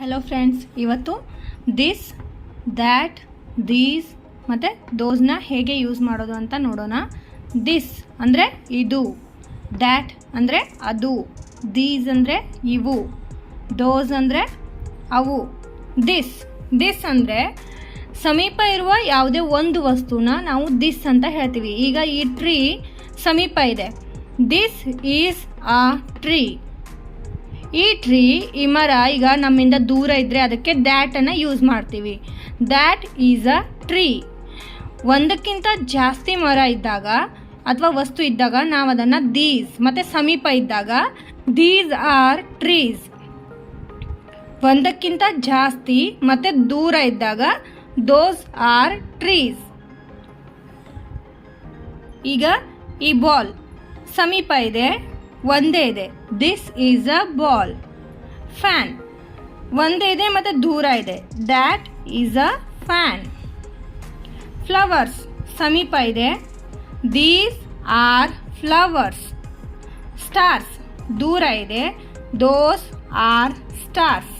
Hello friends, ಇವತ್ತು this, that, these ಮತ್ತು ದೋಸ್ನ ಹೇಗೆ ಯೂಸ್ ಮಾಡೋದು ಅಂತ ನೋಡೋಣ. ದಿಸ್ ಅಂದರೆ ಇದು, ದ್ಯಾಟ್ ಅಂದರೆ ಅದು, ದೀಸ್ ಅಂದರೆ ಇವು, ದೋಸ್ ಅಂದರೆ ಅವು. ದಿಸ್ ಅಂದರೆ ಸಮೀಪ ಇರುವ ಯಾವುದೇ ಒಂದು ವಸ್ತುನ ನಾವು ದಿಸ್ ಅಂತ ಹೇಳ್ತೀವಿ. ಈಗ ಈ ಟ್ರೀ ಸಮೀಪ ಇದೆ. This is a tree. ಈ ಮರ ಈಗ ನಮ್ಮಿಂದ ದೂರ ಇದ್ದರೆ ಅದಕ್ಕೆ ದ್ಯಾಟನ್ನು ಯೂಸ್ ಮಾಡ್ತೀವಿ. That is a tree. ಒಂದಕ್ಕಿಂತ ಜಾಸ್ತಿ ಮರ ಇದ್ದಾಗ ಅಥವಾ ವಸ್ತು ಇದ್ದಾಗ ನಾವು ಅದನ್ನು ದೀಸ್, ಮತ್ತು ಸಮೀಪ ಇದ್ದಾಗ ದೀಸ್ ಆರ್ ಟ್ರೀಸ್. ಒಂದಕ್ಕಿಂತ ಜಾಸ್ತಿ ಮತ್ತು ದೂರ ಇದ್ದಾಗ ದೋಸ್ ಆರ್ ಟ್ರೀಸ್. ಈಗ ಈ ಬಾಲ್ ಸಮೀಪ ಇದೆ, ಒಂದೇ ಇದೆ. This is a ball. Fan ಒಂದೇ ಇದೆ ಮತ್ತು ದೂರ ಇದೆ. That is a fan. Flowers ಸಮೀಪ ಇದೆ. These are flowers. ಸ್ಟಾರ್ಸ್ ದೂರ ಇದೆ. Those are stars.